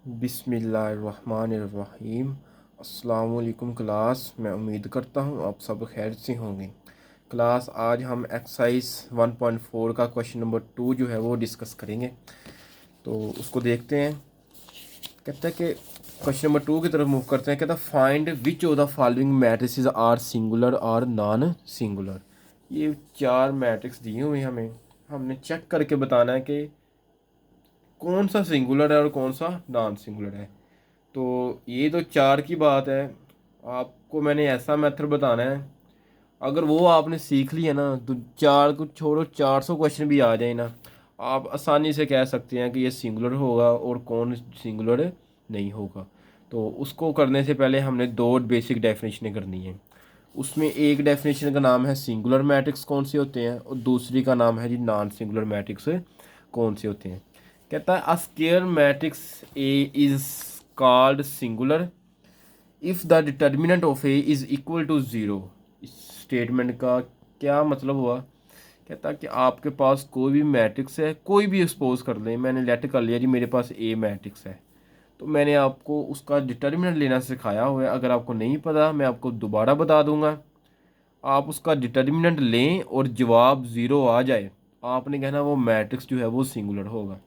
बिस्मिल्लाहिर्रहमानिर्रहीम। अस्सलाम वालेकुम क्लास। मैं उम्मीद करता हूँ आप सब खैर से होंगे। क्लास आज हम एक्सरसाइज 1.4 का क्वेश्चन नंबर 2 जो है वो डिस्कस करेंगे, तो उसको देखते हैं। कहता है कि क्वेश्चन नंबर 2 की तरफ मूव करते हैं। कहता है find which of the following matrices are singular और नॉन सिंगुलर। ये 4 मैट्रिक्स दिए हुए हैं हमें, हमने चेक करके बताना है कि कौन सा सिंगुलर है और कौन सा नॉन सिंगुलर है। तो ये तो 4 की बात है, आपको मैंने ऐसा मेथड बताना है, अगर वो आपने सीख लिया ना तो 4 को छोड़ो 400 क्वेश्चन भी आ जाए ना, आप आसानी से कह सकते हैं कि ये सिंगुलर होगा और कौन सिंगुलर नहीं होगा। तो उसको करने से पहले हमने 2 बेसिक डेफिनेशनें करनी है। उसमें एक डेफिनेशन का नाम है सिंगुलर मैट्रिक्स कौन से होते हैं, और दूसरी का नाम है जी नॉन सिंगुलर मैट्रिक्स कौन से होते हैं। कहता है a square matrix A is called singular if the determinant of A is equal to zero. इस स्टेटमेंट का क्या मतलब हुआ। कहता है कि आपके पास कोई भी मैट्रिक्स है, कोई भी एक्सपोज कर लें, मैंने लेट कर लिया जी मेरे पास ए मैट्रिक्स है, तो मैंने आपको उसका डिटर्मिनेंट लेना सिखाया हुआ है। अगर आपको नहीं पता मैं आपको दोबारा बता दूंगा। आप उसका डिटर्मिनेंट लें और जवाब ज़ीरो आ जाए, आपने कहना वो मैट्रिक्स जो है वो सिंगुलर होगा।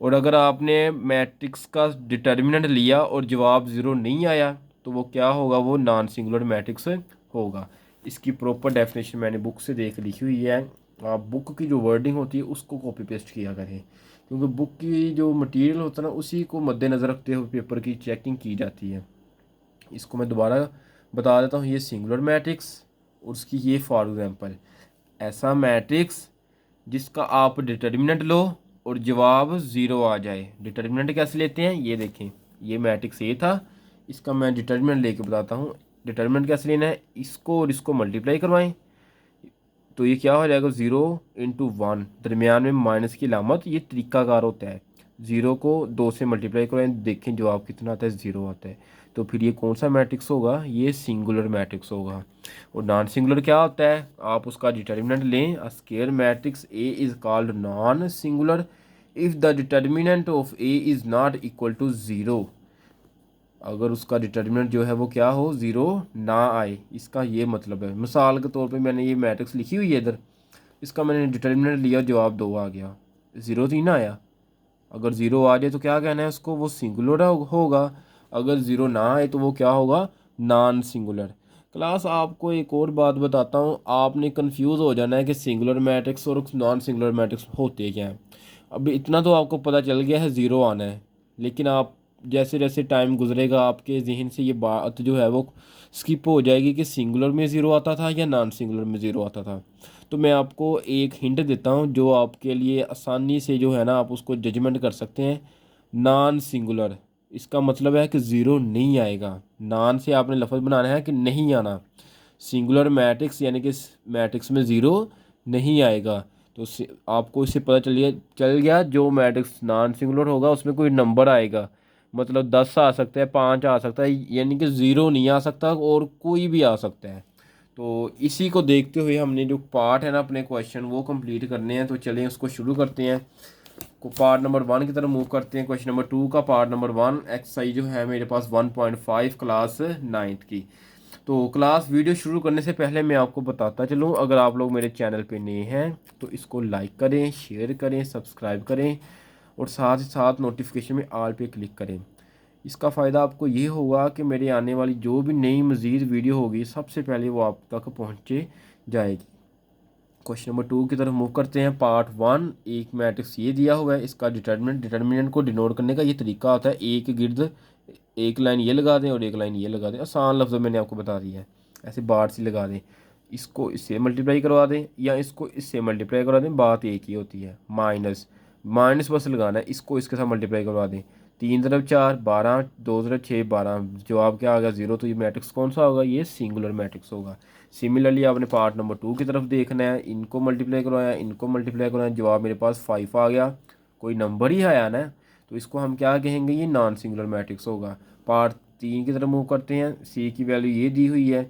और अगर आपने मैट्रिक्स का डिटर्मिनेंट लिया और जवाब ज़ीरो नहीं आया तो वो क्या होगा, वो नॉन सिंगुलर मैट्रिक्स होगा। इसकी प्रॉपर डेफिनेशन मैंने बुक से देख लिखी हुई है। आप बुक की जो वर्डिंग होती है उसको कॉपी पेस्ट किया करें, क्योंकि बुक की जो मटेरियल होता है ना उसी को मद्देनज़र रखते हुए पेपर की चेकिंग की जाती है। इसको मैं दोबारा बता देता हूँ। ये सिंगुलर मैट्रिक्स और उसकी ये फॉर एग्जांपल ऐसा मैट्रिक्स जिसका आप डिटर्मिनेंट लो और जवाब ज़ीरो आ जाए। डिटर्मिनेंट कैसे लेते हैं ये देखें, ये मैट्रिक्स ए था, इसका मैं डिटर्मिनेंट लेके बताता हूँ। डिटर्मिनेंट कैसे लेना है, इसको और इसको मल्टीप्लाई करवाएं तो ये क्या हो जाएगा, 0 × 1, दरमियान में माइनस की अलामत। ये तरीकाकार होता है, 0 को 2 से मल्टीप्लाई करें, देखें जवाब कितना आता है, 0 आता है। तो फिर ये कौन सा मैट्रिक्स होगा, ये सिंगुलर मैट्रिक्स होगा। और नॉन सिंगुलर क्या होता है, आप उसका डिटर्मिनेंट लें। A square matrix A is called non singular if the determinant of A is not equal to zero. अगर उसका डिटर्मिनेंट जो है वो क्या हो, ज़ीरो ना आए, इसका ये मतलब है। मिसाल के तौर पे मैंने ये मैट्रिक्स लिखी हुई है इधर, इसका मैंने डिटर्मिनेंट लिया, जवाब 2 आ गया, ज़ीरो तो ही ना आया। अगर ज़ीरो आ जाए तो क्या कहना है उसको, वो सिंगुलर होगा। अगर ज़ीरो ना आए तो वो क्या होगा, नॉन सिंगुलर। क्लास आपको एक और बात बताता हूँ, आपने कंफ्यूज हो जाना है कि सिंगुलर मैट्रिक्स और नॉन सिंगुलर मैट्रिक्स होते क्या हैं। अब इतना तो आपको पता चल गया है, ज़ीरो आना है, लेकिन आप जैसे जैसे टाइम गुजरेगा आपके जहन से ये बात जो है वो स्किप हो जाएगी कि सिंगुलर में ज़ीरो आता था या नॉन सिंगुलर में ज़ीरो आता था। तो मैं आपको एक हिंट देता हूँ जो आपके लिए आसानी से जो है ना आप उसको जजमेंट कर सकते हैं। नॉन सिंगुलर इसका मतलब है कि ज़ीरो नहीं आएगा। नॉन से आपने लफ्ज़ बनाना है कि नहीं आना। सिंगुलर मैट्रिक्स यानी कि मैट्रिक्स में ज़ीरो नहीं आएगा। तो आपको इससे पता चल गया जो मैट्रिक्स नॉन सिंगुलर होगा उसमें कोई नंबर आएगा, मतलब 10 आ सकता है, 5 आ सकता है, यानी कि ज़ीरो नहीं आ सकता और कोई भी आ सकता है। तो इसी को देखते हुए हमने जो पार्ट है ना अपने क्वेश्चन वो कंप्लीट करने हैं। तो चलें उसको शुरू करते हैं। को पार्ट नंबर 1 की तरफ मूव करते हैं। क्वेश्चन नंबर 2 का पार्ट नंबर 1 एक्सरसाइज जो है मेरे पास 1.5 क्लास 9th की। तो क्लास वीडियो शुरू करने से पहले मैं आपको बताता चलूँ, अगर आप लोग मेरे चैनल पे नए हैं तो इसको लाइक करें, शेयर करें, सब्सक्राइब करें और साथ ही साथ नोटिफिकेशन में ऑल पे क्लिक करें। इसका फ़ायदा आपको ये होगा कि मेरे आने वाली जो भी नई मज़ीद वीडियो होगी सबसे पहले वो आप तक पहुँचे जाएगी। क्वेश्चन नंबर 2 की तरफ मूव करते हैं। पार्ट 1 एक मैट्रिक्स ये दिया हुआ है, इसका डिटर्मिनेंट को डिनोट करने का ये तरीका होता है, एक गिर्द एक लाइन ये लगा दें और एक लाइन ये लगा दें। आसान लफ्ज़ मैंने आपको बता दिया है, ऐसे बार से लगा दें। इसको इससे मल्टीप्लाई करवा दें या इसको इससे मल्टीप्लाई करवा दें, बात एक ही होती है। माइनस माइनस बस लगाना है, इसको इसके साथ मल्टीप्लाई करवा दें। 3 × 4 12, 2 × 6 12, जवाब क्या आ गया, ज़ीरो। तो ये मैट्रिक्स कौन सा होगा, ये सिंगुलर मैट्रिक्स होगा। सिमिलरली आपने पार्ट नंबर 2 की तरफ देखना है, इनको मल्टीप्लाई करवाया, इनको मल्टीप्लाई करवाया, जवाब मेरे पास 5 आ गया, कोई नंबर ही आया ना, तो इसको हम क्या कहेंगे, ये नॉन सिंगुलर मैट्रिक्स होगा। पार्ट 3 की तरफ मूव करते हैं। सी की वैल्यू ये दी हुई है,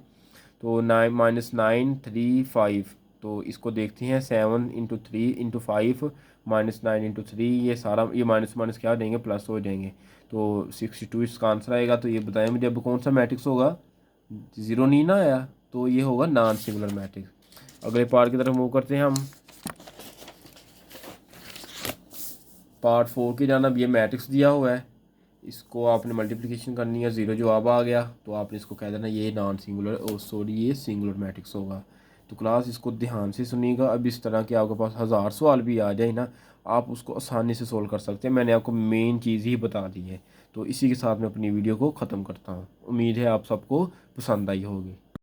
तो 9 - 9 3 5, तो इसको देखते हैं 7 × 3 × 5 -9 × 3, ये सारा ये माइनस माइनस क्या हो जाएंगे, प्लस हो जाएंगे। तो 62 इसका आंसर आएगा। तो ये बताएं मुझे अब कौन सा मैट्रिक्स होगा, 0 नहीं ना आया, तो ये होगा नॉन सिंगुलर मैट्रिक्स। अगले पार्ट की तरफ मूव करते हैं हम। पार्ट 4 की जानब ये मैट्रिक्स दिया हुआ है, इसको आपने मल्टीप्लिकेशन करनी है, 0 जवाब आ गया तो आपने इसको कह देना ये नॉन सिंगुलर, और सॉरी ये सिंगुलर मैट्रिक्स होगा। तो क्लास इसको ध्यान से सुनिएगा। अब इस तरह के आपके पास 1000 सवाल भी आ जाए ना, आप उसको आसानी से सोल्व कर सकते हैं। मैंने आपको मेन चीज़ ही बता दी है। तो इसी के साथ मैं अपनी वीडियो को ख़त्म करता हूँ। उम्मीद है आप सबको पसंद आई होगी।